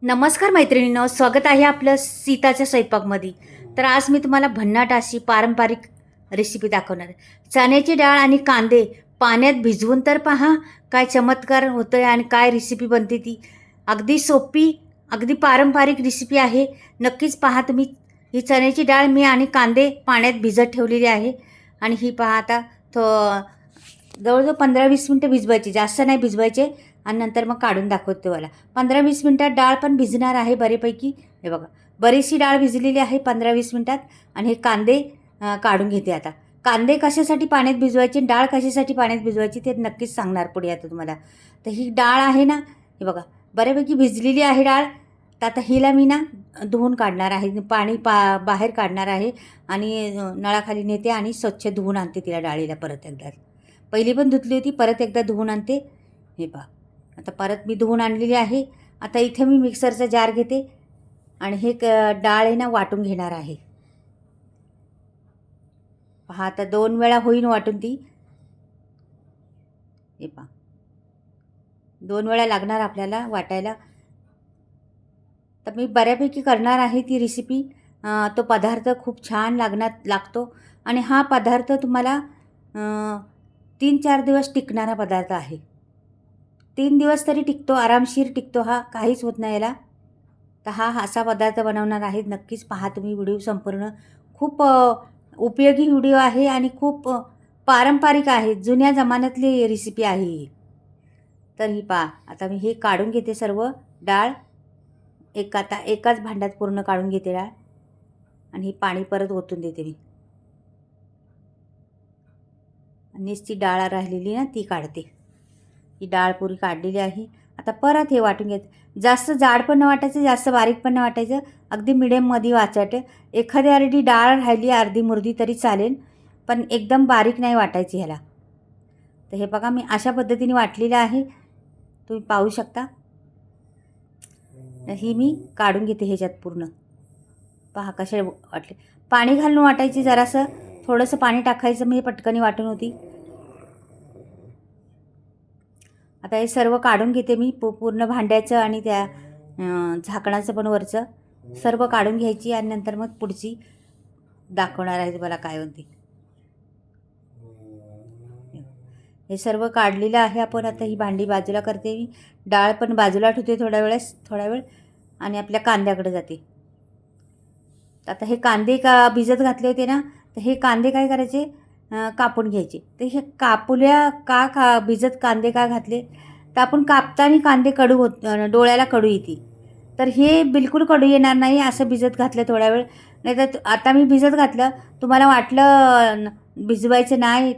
नमस्कार मैत्रिणींनो, स्वागत आहे आपलं सीताच्या स्वयंपाकमध्ये. तर आज मी तुम्हाला भन्नाट अशी पारंपरिक रेसिपी दाखवणार आहे. चण्याची डाळ आणि कांदे पाण्यात भिजवून तर पहा काय चमत्कार होतो आहे आणि काय रेसिपी बनते ती. अगदी सोपी, अगदी पारंपरिक रेसिपी आहे. नक्कीच पहा तुम्ही. ही चण्याची डाळ मी आणि कांदे पाण्यात भिजत ठेवलेली आहे आणि ही पहा आता जवळजवळ 15-20 मिनटं भिजवायची, जास्त नाही भिजवायचे आणि नंतर मग काढून दाखवते तुम्हाला. 15-20 मिनटात डाळ पण भिजणार आहे बरेपैकी. हे बघा, बरीचशी डाळ भिजलेली आहे 15-20 मिनटात. आणि हे कांदे काढून घेते आता. कांदे कशासाठी पाण्यात भिजवायचे, डाळ कशासाठी पाण्यात भिजवायची ते नक्कीच सांगणार पुढे आता तुम्हाला. तर ही डाळ आहे ना, हे बघा बऱ्यापैकी भिजलेली आहे डाळ. तर आता हिला मी ना धुवून काढणार आहे, पाणी बाहेर काढणार आहे आणि नळाखाली नेते आणि स्वच्छ धुवून आणते तिला डाळीला परत एकदा. पहिली पण धुतली होती, परत एकदा धुवून आणते. हे पहा, आता परत मी धुवून आणलेली आहे. आता इथे मी मिक्सरचा जार घेते आणि हे डाळ आहे ना वाटून घेणार आहे. पहा, आता 2 वेळा होईन वाटून ती. हे पहा, 2 वेळा लागणार आपल्याला वाटायला. तर मी बऱ्यापैकी करणार आहे ती रेसिपी. तो पदार्थ खूप छान लागतो आणि हा पदार्थ तुम्हाला 3-4 दिवस टिकणारा पदार्थ आहे. 3 दिवस तरी टिकतो, आरामशीर टिकतो हा, काहीच होत नाही याला. तर हा असा पदार्थ बनवणार आहे. नक्कीच पहा तुम्ही व्हिडिओ संपूर्ण. खूप उपयोगी व्हिडिओ आहे आणि खूप पारंपरिक आहे, जुन्या जमान्यातली रेसिपी आहे ही. तर ही पहा, आता मी हे काढून घेते सर्व डाळ. एकाच भांड्यात पूर्ण काढून घेते डाळ आणि ही पाणी परत ओतून देते मी. आणि ती डाळ राहिलेली ना ती काढते. ही डाळ पुरी काढलेली आहे. आता परत हे वाटून घेते. जास्त जाड पण नाही वाटायचं, जास्त बारीक पण नाही वाटायचं, अगदी मिडियममध्ये वाचायचं. एखादी अर्धी डाळ राहिली अर्धी मुर्दी तरी चालेल, पण एकदम बारीक नाही वाटायची ह्याला. तर हे बघा मी अशा पद्धतीने वाटलेलं आहे, तुम्ही पाहू शकता. ही मी काढून घेते ह्याच्यात पूर्ण. पहा कसे वाटले. पाणी घालून वाटायची, जरासं थोडंसं पाणी टाकायचं, मी पटकनी वाटून होती. आता हे सर्व काढून घेते मी पूर्ण भांड्याचं आणि त्या झाकणाचं पण वरचं सर्व काढून घ्यायची आणि नंतर मग पुढची दाखवणार आहे मला काय होती. हे सर्व काढलेलं आहे आपण. आता ही भांडी बाजूला करते मी, डाळ पण बाजूला ठेवते थोड्या वेळ आणि आपल्या कांद्याकडे जाते. आता हे कांदे भिजत घातले होते ना, तर हे कांदे काय करायचे, कापून घ्यायचे. तर हे भिजत कांदे का घातले, तर आपण कापताना कांदे कडू होत, डोळ्याला कडू येते. तर हे बिलकुल कडू येणार नाही असं भिजत घातलं थोड्या वेळ. नाही तर आता मी भिजत घातलं, तुम्हाला वाटलं भिजवायचं नाही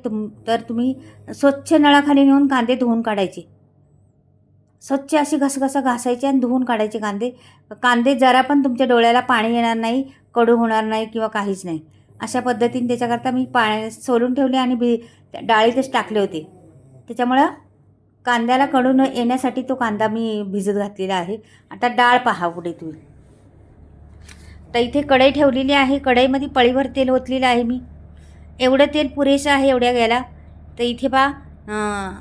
तर तुम्ही स्वच्छ नळाखाली नेऊन कांदे धुवून काढायचे. स्वच्छ अशी घसघसा घासायचे आणि धुवून काढायचे कांदे जरा पण तुमच्या डोळ्याला पाणी येणार नाही, कडू होणार नाही किंवा काहीच नाही. अशा पद्धतीने त्याच्याकरता मी सोलून ठेवले आणि डाळीतच टाकले होते. त्याच्यामुळं कांद्याला कडू न येण्यासाठी तो कांदा मी भिजत घातलेला आहे. आता डाळ पहा पुढे तुम्ही. तर इथे कढई ठेवलेली आहे. कढईमध्ये पळीभर तेल ओतलेलं आहे मी. एवढं तेल पुरेसं आहे एवढ्या गेला. तर इथे पहा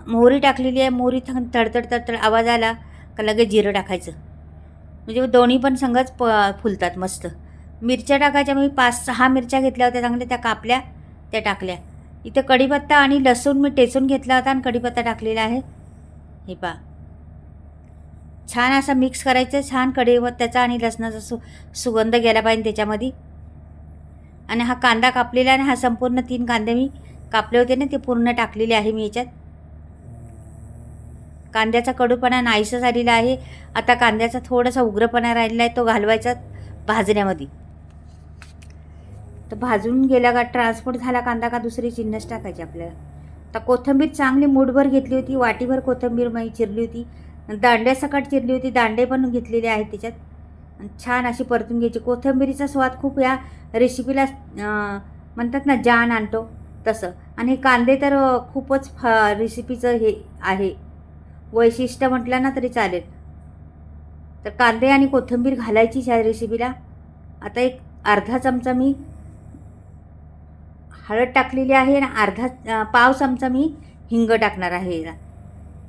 मोहरी टाकलेली आहे. मोहरी तडतड आवाज आला का लगेच जिरं टाकायचं, म्हणजे दोन्ही पण संगच फुलतात मस्त. मिरच्या टाकायच्या. मी 5-6 मिरच्या घेतल्या होत्या चांगल्या, त्या कापल्या, त्या टाकल्या. इथं कढीपत्ता आणि लसूण मी टेचून घेतला होता आणि कढीपत्ता टाकलेला आहे. हे पहा, छान असा मिक्स करायचं, छान कढीपत्त्याचा आणि लसणाचा सुगंध गेला पाहिजे त्याच्यामध्ये. आणि हा कांदा कापलेला आहे, हा संपूर्ण 3 कांदे मी कापले होते ना, ते पूर्ण टाकलेले आहे मी याच्यात. कांद्याचा कडूपणा नाहीसा झालेला आहे. आता कांद्याचा थोडासा उग्रपणा राहिलेला आहे, तो घालवायचा भाजण्यामध्ये. तर भाजून गेला का, ट्रान्सफर झाला कांदा का दुसरी चिन्नच टाकायची आपल्याला. तर कोथिंबीर चांगली मूठभर घेतली होती, वाटीभर कोथिंबीर मी चिरली होती. दांड्यासकट चिरली होती, दांडे पण घेतलेले आहेत त्याच्यात. छान अशी परतून घ्यायची. कोथिंबीरीचा स्वाद खूप या रेसिपीला म्हणतात ना जान आणतो तसं. आणि हे कांदे तर खूपच रेसिपीचं हे आहे वैशिष्ट्य म्हटलं ना तरी चालेल. तर कांदे आणि कोथिंबीर घालायचीच ह्या रेसिपीला. आता एक अर्धा चमचा मी हळद टाकलेली आहे आणि पाव चमचा मी हिंग टाकणार आहे.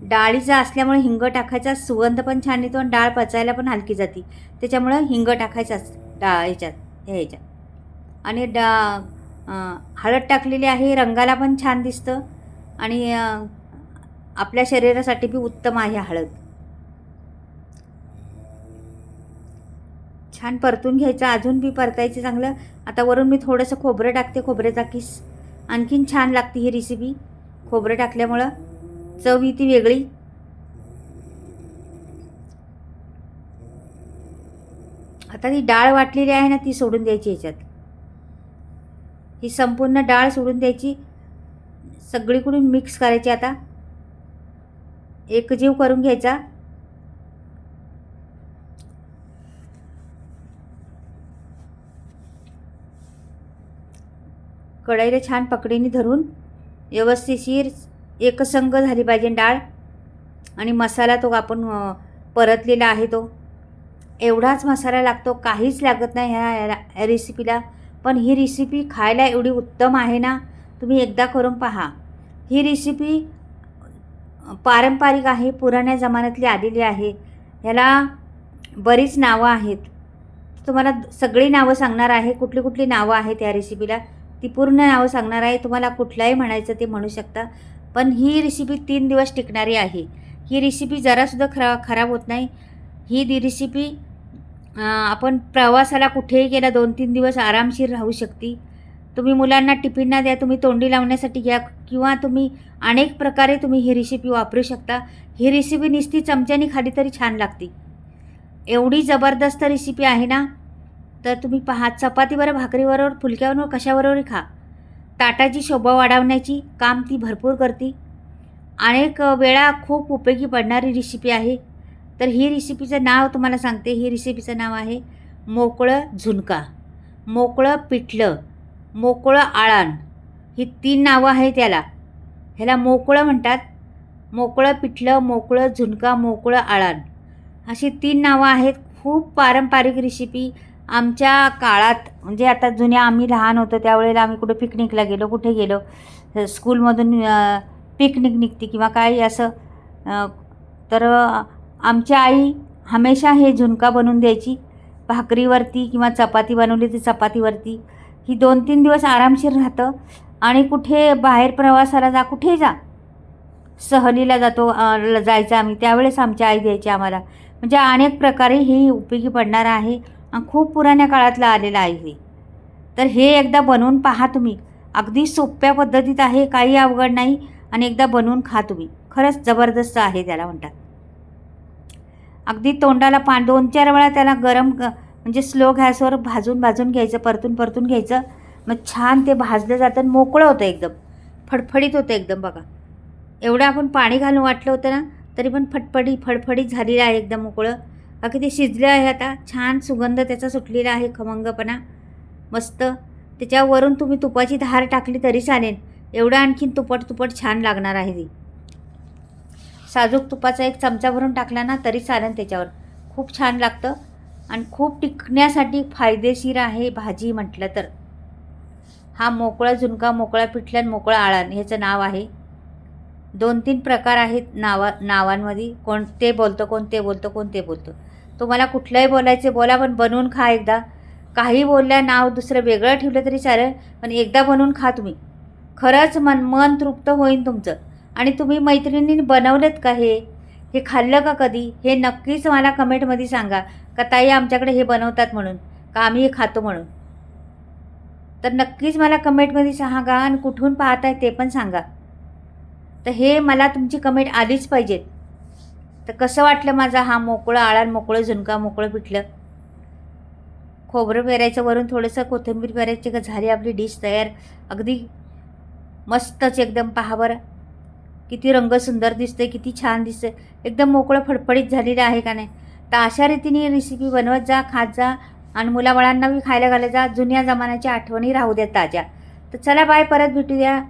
डाळीचा असल्यामुळे हिंग टाकायचा, सुगंध पण छान येतो आणि डाळ पचायला पण हलकी जाते. त्याच्यामुळं हिंग टाकायचाच ह्याच्यात आणि हळद टाकलेली आहे, रंगाला पण छान दिसतं आणि आपल्या शरीरासाठी बी उत्तम आहे हळद. छान परतून घ्यायचं, अजून बी परतायचं चांगलं. आता वरून मी थोडंसं खोबरं टाकते, खोबऱ्याचा किस. आणखीन छान लागते ही रेसिपी खोबरं टाकल्यामुळं, चव ती वेगळी. आता ती डाळ वाटलेली आहे ना, ती सोडून द्यायची ह्याच्यात. ही संपूर्ण डाळ सोडून द्यायची, सगळीकडून मिक्स करायची. आता एकजीव करून घ्यायचा. कढईला छान पकडीने धरून व्यवस्थितशीर एकसंग झाली पाहिजे डाळ. आणि मसाला तो आपण परतलेला आहे तो एवढाच मसाला लागतो, काहीच लागत नाही ह्या रेसिपीला. पण ही रेसिपी खायला एवढी उत्तम आहे ना, तुम्ही एकदा करून पहा. ही रेसिपी पारंपरिक आहे, पुराण्या जमान्यातली आलेली आहे. ह्याला बरीच नावं आहेत. तुम्हाला सगळी नावं सांगणार आहे, कुठली कुठली नावं आहेत या रेसिपीला ती पूर्ण नावं सांगणार आहे. तुम्हाला कुठलाही म्हणायचं ते म्हणू शकता. पण ही रेसिपी 3 दिवस टिकणारी आहे. ही रेसिपी जरासुद्धा खराब होत नाही. ही रेसिपी आपण प्रवासाला कुठेही गेला 2-3 दिवस आरामशीर राहू शकते. तुम्ही मुलांना टिफिनला द्या, तुम्ही तोंडी लावण्यासाठी घ्या, किंवा तुम्ही अनेक प्रकारे तुम्ही ही रेसिपी वापरू शकता. ही रेसिपी नुसती चमच्याने खाली तरी छान लागते. एवढी जबरदस्त रेसिपी आहे ना, तर तुम्ही पहा. चपातीवर, भाकरीबरोबर, फुलक्यावर, कशाबरोबरही खा. ताटाची शोभा वाढवण्याची काम ती भरपूर करते. अनेक वेळा खूप उपयोगी पडणारी रेसिपी आहे. तर ही रेसिपीचं नाव तुम्हाला सांगते. ही रेसिपीचं नाव आहे मोकळं झुणका, मोकळं पिठलं, मोकळं आळण. ही 3 नावं आहेत त्याला. ह्याला मोकळं म्हणतात, मोकळं पिठलं, मोकळं झुणका, मोकळं आळण, अशी 3 नावं आहेत. खूप पारंपरिक रेसिपी. आमच्या काळात म्हणजे आता जुन्या आम्ही लहान होतो त्यावेळेला आम्ही कुठे पिकनिकला गेलो, कुठे गेलो, स्कूलमधून पिकनिक निघते किंवा काही असं, तर आमची आई हमेशा हे झुणका बनवून द्यायची भाकरीवरती, किंवा चपाती बनवली ती चपातीवरती. ही 2-3 दिवस आरामशीर राहतं. आणि कुठे बाहेर प्रवासाला जा, कुठेही जा, सहलीला जायचं आम्ही, त्यावेळेस आमची आई द्यायची आम्हाला. म्हणजे अनेक प्रकारे ही उपयोगी पडणार आहे. खूप पुराण्या काळातलं आलेलं आहे हे. तर हे एकदा बनवून पहा तुम्ही. अगदी सोप्या पद्धतीत आहे, काही अवघड नाही. आणि एकदा बनवून खा तुम्ही, खरंच जबरदस्त आहे त्याला म्हणतात. अगदी तोंडाला 2-4 वेळा त्याला गरम म्हणजे स्लो गॅसवर भाजून घ्यायचं, परतून घ्यायचं. मग छान ते भाजलं जातं आणि मोकळं होतं, एकदम फडफडीत होतं एकदम. बघा, एवढं आपण पाणी घालून वाटलं होतं ना, तरी पण फडफडीत झालेलं आहे, एकदम मोकळं. बाकी ते शिजलं आहे. आता छान सुगंध त्याचा सुटलेला आहे, खमंगपणा मस्त. त्याच्यावरून तुम्ही तुपाची धार टाकली तरी चालेल. एवढं आणखीन तुपट छान लागणार आहे ती. साजूक तुपाचा 1 चमचा भरून टाकला ना तरी चालेल त्याच्यावर. खूप छान लागतं आणि खूप टिकण्यासाठी फायदेशीर आहे भाजी म्हटलं तर. हा मोकळा झुणका, मोकळा पिठलं आणि मोकळं आळण ह्याचं नाव आहे. 2-3 प्रकार आहेत नावांमध्ये. कोण ते बोलतं. तुम्हाला कुठलंही बोलायचं बोला, पण बनवून खा एकदा. काही बोलल्या, नाव दुसरं वेगळं ठेवलं तरी चालेल, पण एकदा बनवून खा तुम्ही. खरंच मन तृप्त होईल तुमचं. आणि तुम्ही मैत्रिणींनी बनवलेत का हे खाल्लं का कधी, हे नक्कीच मला कमेंटमध्ये सांगा. का ताई आमच्याकडे हे बनवतात म्हणून, का आम्ही हे खातो म्हणून. तर नक्कीच मला कमेंटमध्ये सांगा. आणि कुठून पाहताय ते पण सांगा. तर हे मला तुमची कमेंट आलीच पाहिजेत. तर कसं वाटलं माझा हा मोकळं आळण, मोकळं झुणका, मोकळं पिठलं. खोबरं पेरायचं, वरून थोडंसं कोथिंबीर पेरायची, का झाली आपली डिश तयार. अगदी मस्तच एकदम. पहा बरं किती रंग सुंदर दिसते, किती छान दिसते, एकदम मोकळं फडफडीत झालेलं आहे का नाही. तर अशा रीतीने रेसिपी बनवत जा, खात जा आणि मुलाबाळांना बी खायला घालत जा. जुन्या जमान्याच्या आठवणी राहू द्या ताज्या. तर चला बाय, परत भेटूया.